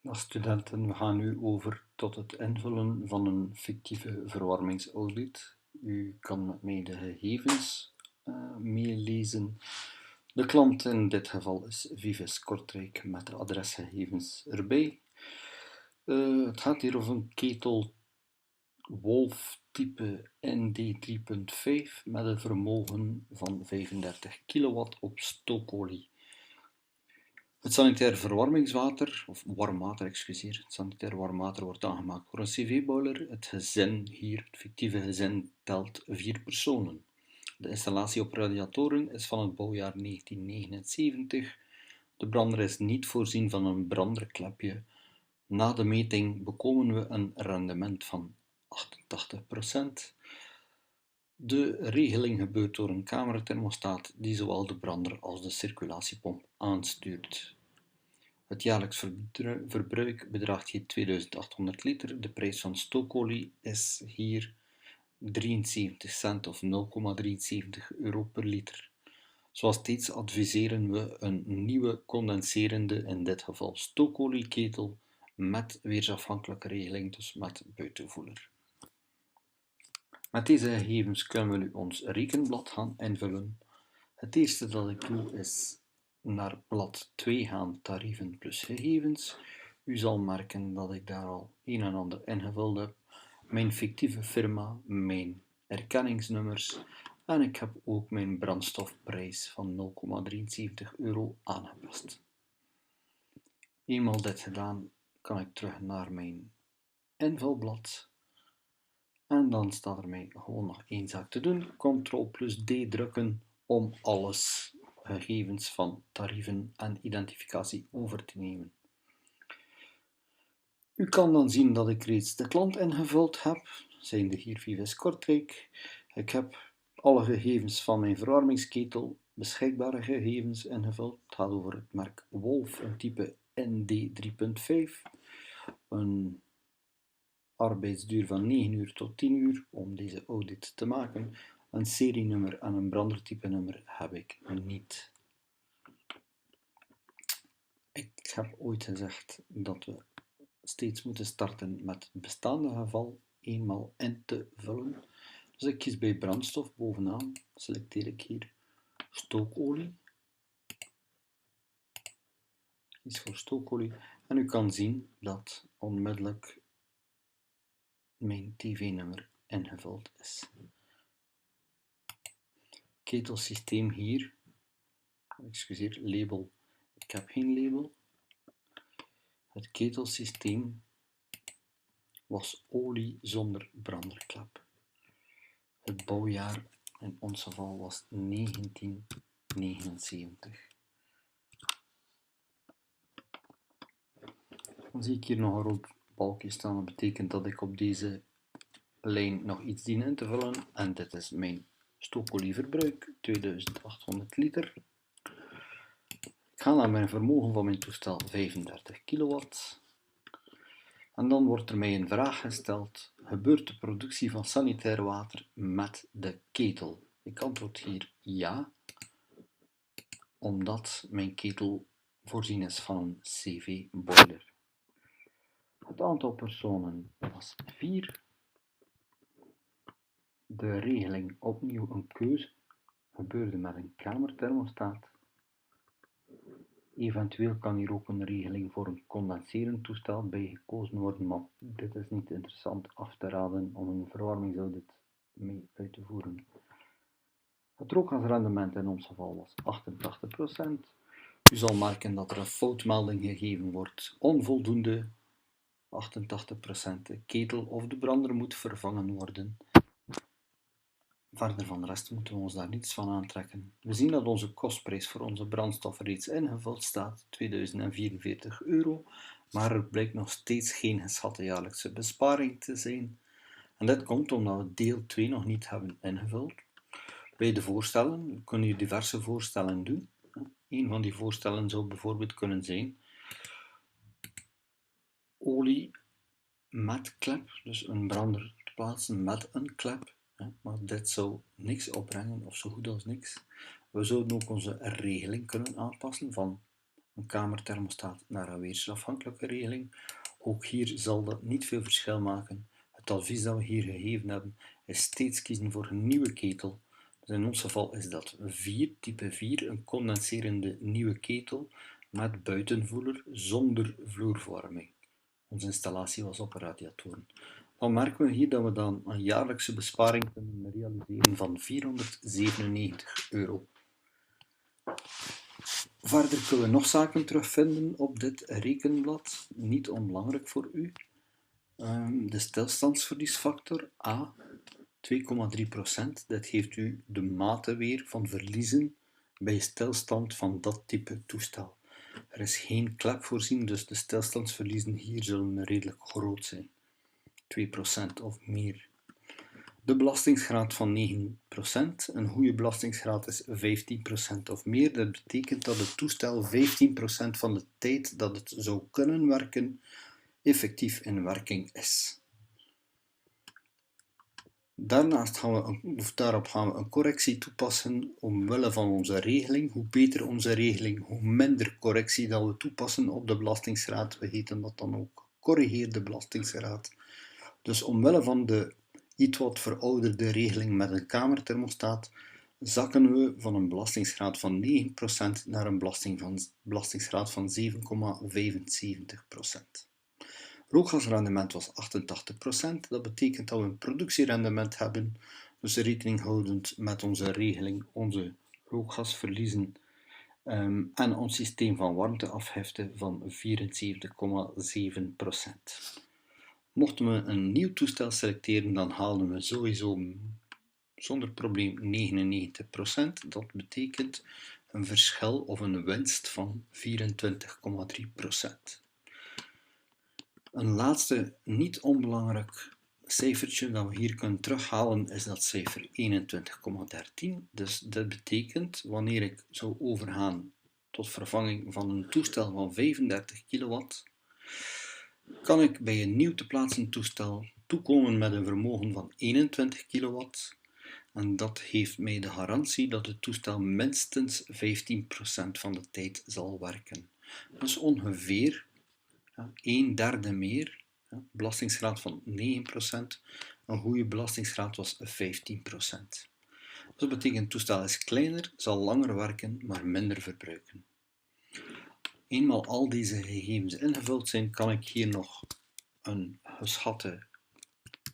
Studenten, we gaan nu over tot het invullen van een fictieve verwarmingsaudit. U kan met mij de gegevens meelezen. De klant in dit geval is Vives Kortrijk met de adresgegevens erbij. Het gaat hier over een ketel Wolf type ND3.5 met een vermogen van 35 kilowatt op stookolie. Het sanitair verwarmingswater, of warm water, excuseer, het sanitair warm water wordt aangemaakt door een cv-boiler. Het gezin hier, het fictieve gezin, telt 4 personen. De installatie op radiatoren is van het bouwjaar 1979. De brander is niet voorzien van een branderklepje. Na de meting bekomen we een rendement van 88%. De regeling gebeurt door een kamerthermostaat die zowel de brander als de circulatiepomp aanstuurt. Het jaarlijks verbruik bedraagt hier 2800 liter. De prijs van stookolie is hier 73 cent of 0,73 euro per liter. Zoals steeds adviseren we een nieuwe condenserende, in dit geval stookolieketel, met weersafhankelijke regeling, dus met buitenvoer. Met deze gegevens kunnen we nu ons rekenblad gaan invullen. Het eerste dat ik doe is naar blad 2 gaan, tarieven plus gegevens. U zal merken dat ik daar al een en ander ingevuld heb. Mijn fictieve firma, mijn erkenningsnummers en ik heb ook mijn brandstofprijs van 0,73 euro aangepast. Eenmaal dit gedaan, kan ik terug naar mijn invulblad. En dan staat er mij gewoon nog één zaak te doen. Ctrl+D drukken om alles gegevens van tarieven en identificatie over te nemen. U kan dan zien dat ik reeds de klant ingevuld heb, zijnde hier Vives Kortrijk. Ik heb alle gegevens van mijn verwarmingsketel, beschikbare gegevens ingevuld. Het gaat over het merk Wolf, een type ND3.5. Een arbeidsduur van 9 uur tot 10 uur om deze audit te maken. Een serienummer en een brandertype nummer heb ik niet. Ik heb ooit gezegd dat we steeds moeten starten met het bestaande geval eenmaal in te vullen. Dus ik kies bij brandstof bovenaan, selecteer ik hier stookolie. Kies voor stookolie en u kan zien dat onmiddellijk mijn TV-nummer ingevuld is. Ketelsysteem hier, excuseer, label, ik heb geen label. Het ketelsysteem was olie zonder branderklep. Het bouwjaar in ons geval was 1979. Dan zie ik hier nog een rood balkje staan. Dat betekent dat ik op deze lijn nog iets dien in te vullen. En dit is mijn stookolieverbruik, 2800 liter. Ik ga naar mijn vermogen van mijn toestel, 35 kilowatt. En dan wordt er mij een vraag gesteld: gebeurt de productie van sanitair water met de ketel? Ik antwoord hier ja, omdat mijn ketel voorzien is van een cv-boiler. Het aantal personen was 4. De regeling opnieuw een keuze, gebeurde met een kamerthermostaat. Eventueel kan hier ook een regeling voor een condenserend toestel bij gekozen worden, maar dit is niet interessant af te raden om een verwarmingsaudit mee uit te voeren. Het rookgasrendement in ons geval was 88%. U zal merken dat er een foutmelding gegeven wordt. Onvoldoende, 88%. De ketel of de brander moet vervangen worden. Verder van de rest moeten we ons daar niets van aantrekken. We zien dat onze kostprijs voor onze brandstof reeds ingevuld staat, 2044 euro, maar er blijkt nog steeds geen geschatte jaarlijkse besparing te zijn. En dit komt omdat we deel 2 nog niet hebben ingevuld. Bij de voorstellen kun je diverse voorstellen doen. Een van die voorstellen zou bijvoorbeeld kunnen zijn olie met klep, dus een brander te plaatsen met een klep. Maar dit zou niks opbrengen, of zo goed als niks. We zouden ook onze regeling kunnen aanpassen van een kamerthermostaat naar een weersafhankelijke regeling. Ook hier zal dat niet veel verschil maken. Het advies dat we hier gegeven hebben is steeds kiezen voor een nieuwe ketel. Dus in ons geval is dat type 4, een condenserende nieuwe ketel met buitenvoer zonder vloerverwarming. Onze installatie was op radiatoren. Dan merken we hier dat we dan een jaarlijkse besparing kunnen realiseren van €497. Verder kunnen we nog zaken terugvinden op dit rekenblad, niet onbelangrijk voor u. De stilstandsverliesfactor A, 2,3%. Dit geeft u de mate weer van verliezen bij stilstand van dat type toestel. Er is geen klep voorzien, dus de stilstandsverliezen hier zullen redelijk groot zijn. 2% of meer. De belastingsgraad van 9%. Een goede belastingsgraad is 15% of meer. Dat betekent dat het toestel 15% van de tijd dat het zou kunnen werken, effectief in werking is. Daarop gaan we een correctie toepassen omwille van onze regeling. Hoe beter onze regeling, hoe minder correctie dat we toepassen op de belastingsgraad. We heten dat dan ook corrigeerde belastingsgraad. Dus omwille van de iets wat verouderde regeling met een kamerthermostaat zakken we van een belastingsgraad van 9% naar een belastingsgraad van 7,75%. Rookgasrendement was 88%, dat betekent dat we een productierendement hebben, dus rekening houdend met onze regeling, onze rookgasverliezen en ons systeem van warmteafhefte van 74,7%. Mochten we een nieuw toestel selecteren, dan halen we sowieso zonder probleem 99%. Dat betekent een verschil of een winst van 24,3%. Een laatste niet onbelangrijk cijfertje dat we hier kunnen terughalen is dat cijfer 21,13. Dus dat betekent, wanneer ik zou overgaan tot vervanging van een toestel van 35 kilowatt, kan ik bij een nieuw te plaatsen toestel toekomen met een vermogen van 21 kilowatt. En dat geeft mij de garantie dat het toestel minstens 15% van de tijd zal werken. Dus ongeveer 1/3 meer, belastingsgraad van 9%, een goede belastingsgraad was 15%. Dat betekent het toestel is kleiner, zal langer werken, maar minder verbruiken. Eenmaal al deze gegevens ingevuld zijn, kan ik hier nog een geschatte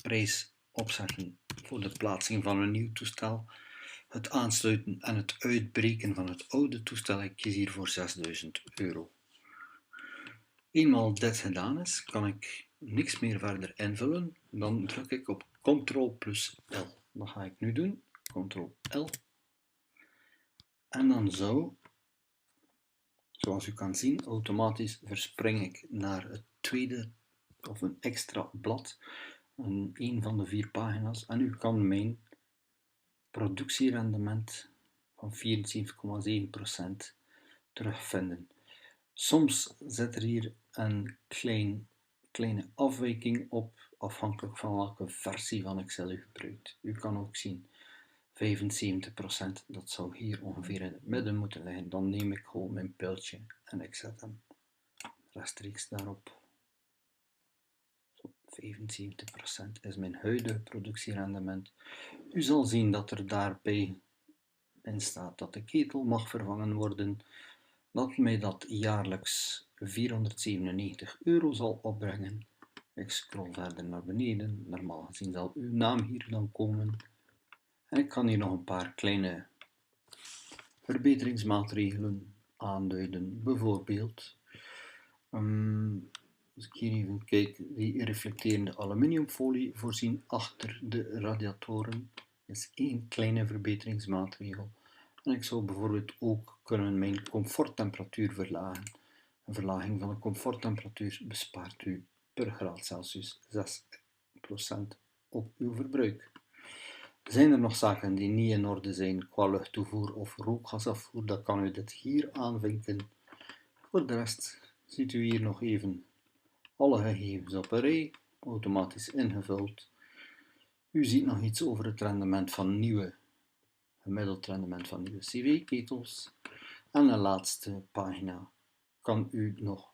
prijs opzetten voor de plaatsing van een nieuw toestel. Het aansluiten en het uitbreken van het oude toestel, ik kies hier voor €6.000. Eenmaal dit gedaan is, kan ik niks meer verder invullen. Dan druk ik op Ctrl+L. Dat ga ik nu doen. Ctrl+L. En dan zou, zoals u kan zien, automatisch verspring ik naar het tweede of een extra blad. Een van de 4 pagina's. En u kan mijn productierendement van 74,7% terugvinden. Soms zit er hier een kleine afwijking op, afhankelijk van welke versie van Excel u gebruikt. U kan ook zien 75%, dat zou hier ongeveer in het midden moeten liggen. Dan neem ik gewoon mijn pijltje en ik zet hem rechtstreeks daarop. 75% is mijn huidige productierendement. U zal zien dat er daarbij in staat dat de ketel mag vervangen worden, dat mij dat jaarlijks €497 zal opbrengen. Ik scroll verder naar beneden. Normaal gezien zal uw naam hier dan komen. En ik kan hier nog een paar kleine verbeteringsmaatregelen aanduiden. Bijvoorbeeld, als ik hier even kijk, die reflecterende aluminiumfolie voorzien achter de radiatoren is één kleine verbeteringsmaatregel. En ik zou bijvoorbeeld ook kunnen mijn comforttemperatuur verlagen. Een verlaging van de comforttemperatuur bespaart u per graad Celsius 6% op uw verbruik. Zijn er nog zaken die niet in orde zijn qua luchttoevoer of rookgasafvoer, dan kan u dit hier aanvinken. Voor de rest ziet u hier nog even alle gegevens op een rij, automatisch ingevuld. U ziet nog iets over het rendement van gemiddeld rendement van nieuwe CV-ketels. En een laatste pagina kan u nog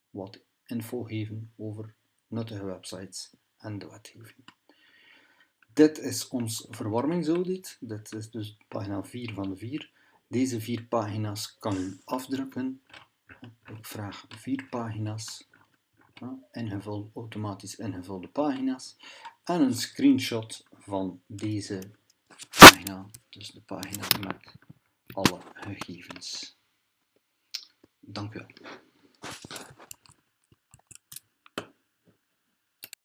wat info geven over nuttige websites en de wetgeving. Dit is ons verwarmingsaudit. Dit is dus pagina 4 van de 4. Deze 4 pagina's kan u afdrukken. Ik vraag 4 pagina's, automatisch ingevulde pagina's, en een screenshot van deze pagina, dus de pagina met alle gegevens. Dank u wel.